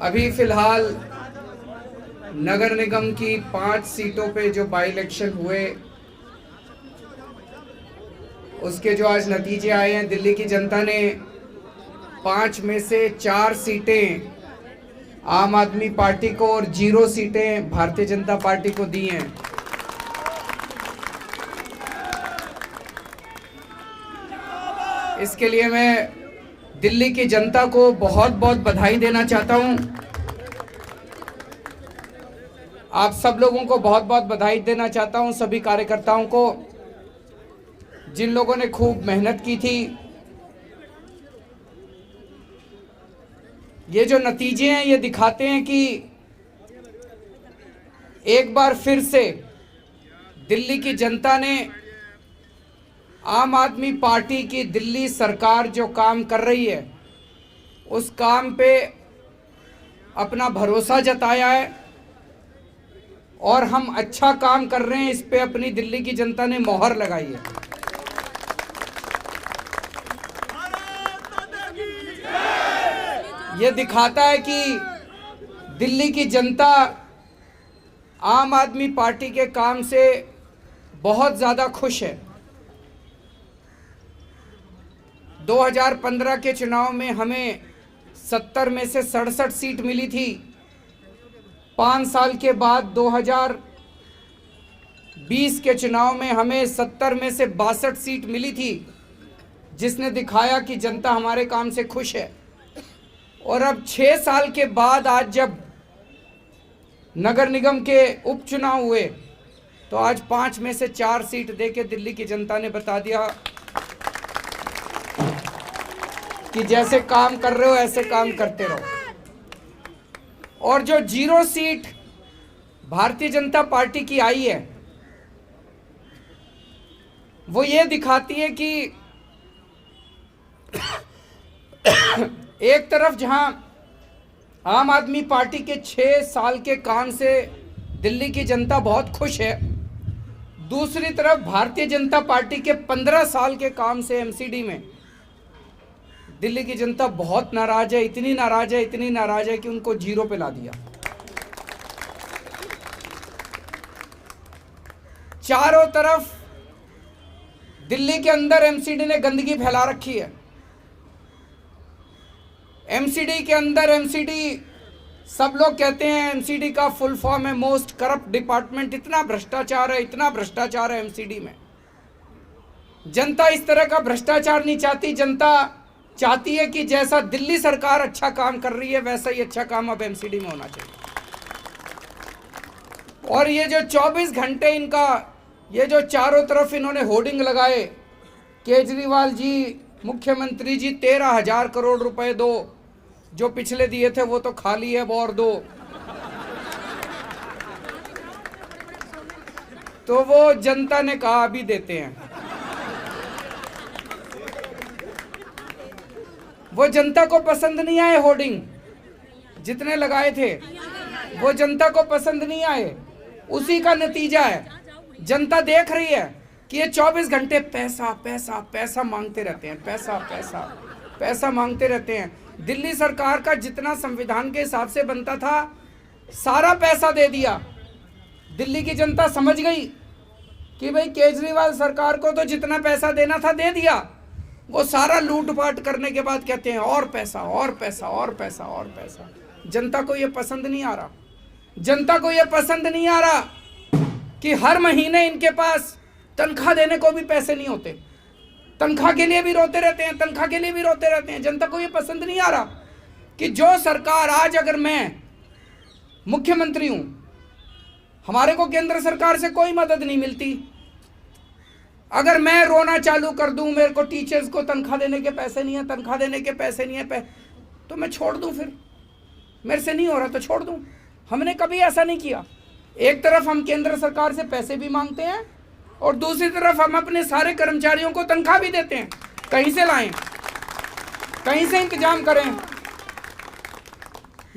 अभी फिलहाल नगर निगम की 5 सीटों पे जो बाई इलेक्शन हुए उसके जो आज नतीजे आए हैं, दिल्ली की जनता ने 5 में से 4 सीटें आम आदमी पार्टी को और 0 सीटें भारतीय जनता पार्टी को दी हैं। इसके लिए मैं दिल्ली की जनता को बहुत बहुत बधाई देना चाहता हूं। आप सब लोगों को बहुत बहुत बधाई देना चाहता हूं, सभी कार्यकर्ताओं को, जिन लोगों ने खूब मेहनत की थी। ये जो नतीजे हैं ये दिखाते हैं कि एक बार फिर से दिल्ली की जनता ने आम आदमी पार्टी की दिल्ली सरकार जो काम कर रही है उस काम पे अपना भरोसा जताया है और हम अच्छा काम कर रहे हैं, इस पे अपनी दिल्ली की जनता ने मोहर लगाई है। ये दिखाता है कि दिल्ली की जनता आम आदमी पार्टी के काम से बहुत ज़्यादा खुश है। 2015 के चुनाव में हमें 70 में से 67 सीट मिली थी। 5 साल के बाद 2020 के चुनाव में हमें 70 में से 62 सीट मिली थी, जिसने दिखाया कि जनता हमारे काम से खुश है। और अब 6 साल के बाद आज जब नगर निगम के उपचुनाव हुए तो आज 5 में से 4 सीट देके दिल्ली की जनता ने बता दिया कि जैसे काम कर रहे हो ऐसे काम करते रहो। और जो 0 सीट भारतीय जनता पार्टी की आई है वो ये दिखाती है कि एक तरफ जहां आम आदमी पार्टी के 6 साल के काम से दिल्ली की जनता बहुत खुश है, दूसरी तरफ भारतीय जनता पार्टी के 15 साल के काम से एमसीडी में दिल्ली की जनता बहुत नाराज है। इतनी नाराज है कि उनको 0 पे ला दिया। चारों तरफ दिल्ली के अंदर एमसीडी ने गंदगी फैला रखी है। एमसीडी के अंदर सब लोग कहते हैं एमसीडी का फुल फॉर्म है मोस्ट करप्ट डिपार्टमेंट। इतना भ्रष्टाचार है एमसीडी में। जनता इस तरह का भ्रष्टाचार नहीं चाहती। जनता चाहती है कि जैसा दिल्ली सरकार अच्छा काम कर रही है वैसा ही अच्छा काम अब एमसीडी में होना चाहिए। और ये जो 24 घंटे इनका ये जो चारों तरफ इन्होंने होर्डिंग लगाए, केजरीवाल जी, मुख्यमंत्री जी 13,000 करोड़ रुपए दो, जो पिछले दिए थे वो तो खाली है, वो और दो। तो वो जनता ने कहा अभी देते हैं। वो जनता को पसंद नहीं आए होर्डिंग जितने लगाए थे, वो जनता को पसंद नहीं आए। उसी का नतीजा है, जनता देख रही है कि ये 24 घंटे पैसा मांगते रहते हैं, पैसा मांगते रहते हैं। दिल्ली सरकार का जितना संविधान के हिसाब से बनता था सारा पैसा दे दिया। दिल्ली की जनता समझ गई कि भाई केजरीवाल सरकार को तो जितना पैसा देना था दे दिया। वो सारा लूटपाट करने के बाद कहते हैं और पैसा। जनता को ये पसंद नहीं आ रहा। जनता को ये पसंद नहीं आ रहा कि हर महीने इनके पास तनख्वाह देने को भी पैसे नहीं होते। तनख्वाह के लिए भी रोते रहते हैं। जनता को ये पसंद नहीं आ रहा कि जो सरकार आज, अगर मैं मुख्यमंत्री हूं, हमारे को केंद्र सरकार से कोई मदद नहीं मिलती। अगर मैं रोना चालू कर दूं, मेरे को टीचर्स को तनख्वाह देने के पैसे नहीं है, तो मैं छोड़ दूं। फिर मेरे से नहीं हो रहा तो छोड़ दूं। हमने कभी ऐसा नहीं किया। एक तरफ हम केंद्र सरकार से पैसे भी मांगते हैं और दूसरी तरफ हम अपने सारे कर्मचारियों को तनख्वाह भी देते हैं। कहीं से लाएं, कहीं से इंतजाम करें।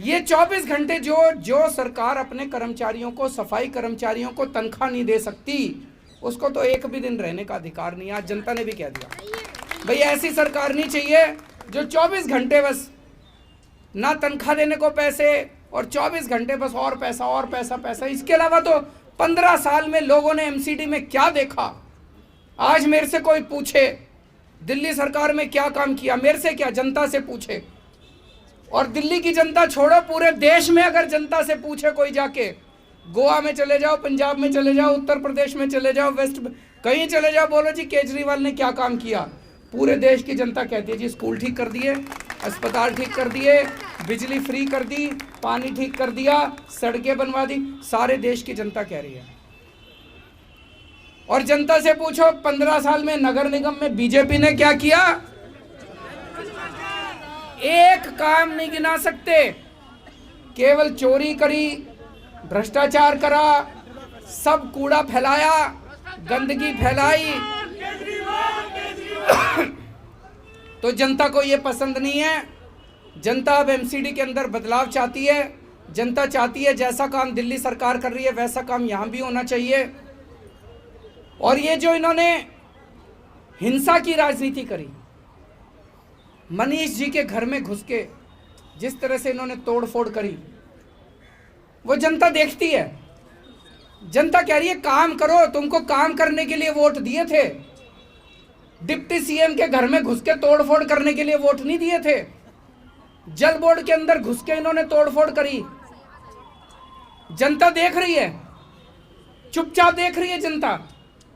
ये 24 घंटे जो सरकार अपने कर्मचारियों को, सफाई कर्मचारियों को तनख्वाह नहीं दे सकती, उसको तो एक भी दिन रहने का अधिकार नहीं। आज जनता ने भी कह दिया भाई ऐसी सरकार नहीं चाहिए जो 24 घंटे बस ना तनख्वाह देने को पैसे, और 24 घंटे बस और पैसा और पैसा पैसा। इसके अलावा तो 15 साल में लोगों ने एमसीडी में क्या देखा? आज मेरे से कोई पूछे दिल्ली सरकार में क्या काम किया, मेरे से क्या, जनता से पूछे। और दिल्ली की जनता छोड़ो, पूरे देश में अगर जनता से पूछे कोई जाके, गोवा में चले जाओ, पंजाब में चले जाओ, उत्तर प्रदेश में चले जाओ, वेस्ट कहीं चले जाओ, बोलो जी केजरीवाल ने क्या काम किया, पूरे देश की जनता कहती है जी स्कूल ठीक कर दिए, अस्पताल ठीक कर दिए, बिजली फ्री कर दी, पानी ठीक कर दिया, सड़कें बनवा दी। सारे देश की जनता कह रही है। और जनता से पूछो 15 साल में नगर निगम में बीजेपी ने क्या किया? एक काम नहीं गिना सकते। केवल चोरी करी, भ्रष्टाचार करा, सब कूड़ा फैलाया, गंदगी फैलाई। तो जनता को ये पसंद नहीं है। जनता अब एमसीडी के अंदर बदलाव चाहती है। जनता चाहती है जैसा काम दिल्ली सरकार कर रही है वैसा काम यहाँ भी होना चाहिए। और ये जो इन्होंने हिंसा की राजनीति करी, मनीष जी के घर में घुस के जिस तरह से इन्होंने तोड़फोड़ करी, वो जनता देखती है। जनता कह रही है काम करो, तुमको काम करने के लिए वोट दिए थे। डिप्टी सीएम के घर में घुस के तोड़फोड़ करने के लिए वोट नहीं दिए थे। जल बोर्ड के अंदर घुस के इन्होंने तोड़फोड़ करी। जनता देख रही है, चुपचाप देख रही है जनता।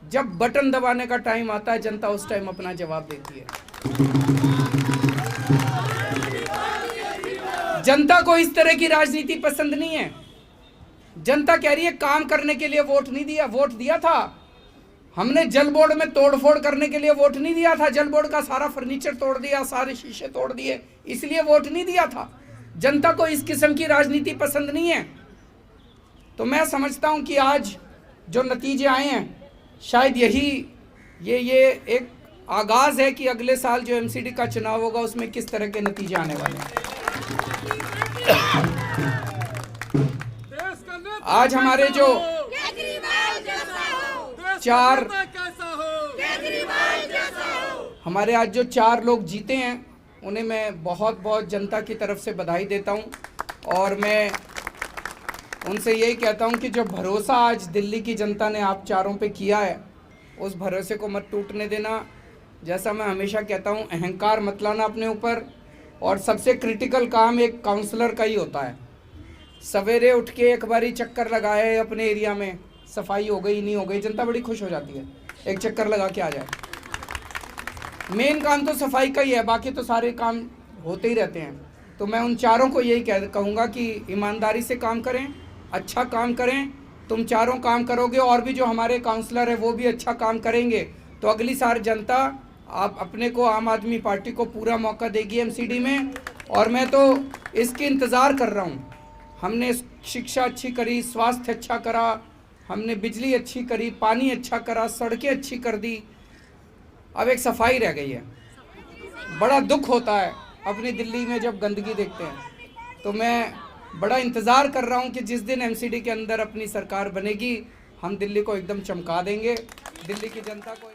जब बटन दबाने का टाइम आता है, जनता उस टाइम अपना जवाब देती है। जनता को इस तरह की राजनीति पसंद नहीं है। जनता कह रही है काम करने के लिए वोट नहीं दिया। वोट दिया था हमने, जल बोर्ड में तोड़फोड़ करने के लिए वोट नहीं दिया था। जल बोर्ड का सारा फर्नीचर तोड़ दिया, सारे शीशे तोड़ दिए, इसलिए वोट नहीं दिया था। जनता को इस किस्म की राजनीति पसंद नहीं है। तो मैं समझता हूं कि आज जो नतीजे आए हैं, शायद ये एक आगाज है कि अगले साल जो एमसीडी का चुनाव होगा उसमें किस तरह के नतीजे आने वाले हैं। आज हमारे जो चार लोग जीते हैं, उन्हें मैं बहुत बहुत जनता की तरफ से बधाई देता हूं। और मैं उनसे यही कहता हूं कि जो भरोसा आज दिल्ली की जनता ने आप चारों पे किया है, उस भरोसे को मत टूटने देना। जैसा मैं हमेशा कहता हूं, अहंकार मत लाना अपने ऊपर। और सबसे क्रिटिकल काम एक काउंसलर का ही होता है। सवेरे उठ के एक बारी चक्कर लगाए अपने एरिया में, सफाई हो गई नहीं हो गई, जनता बड़ी खुश हो जाती है, एक चक्कर लगा के आ जाए। मेन काम तो सफाई का ही है, बाकी तो सारे काम होते ही रहते हैं। तो मैं उन चारों को यही कहूँगा कि ईमानदारी से काम करें, अच्छा काम करें। तुम चारों काम करोगे और भी जो हमारे काउंसलर हैं वो भी अच्छा काम करेंगे, तो अगली साल जनता आप अपने को, आम आदमी पार्टी को पूरा मौका देगी एमसीडी में। और मैं तो इसकी इंतज़ार कर रहा हूँ। हमने शिक्षा अच्छी करी, स्वास्थ्य अच्छा करा, हमने बिजली अच्छी करी, पानी अच्छा करा, सड़कें अच्छी कर दी, अब एक सफाई रह गई है। बड़ा दुख होता है अपनी दिल्ली में जब गंदगी देखते हैं। तो मैं बड़ा इंतज़ार कर रहा हूँ कि जिस दिन एमसीडी के अंदर अपनी सरकार बनेगी, हम दिल्ली को एकदम चमका देंगे, दिल्ली की जनता को।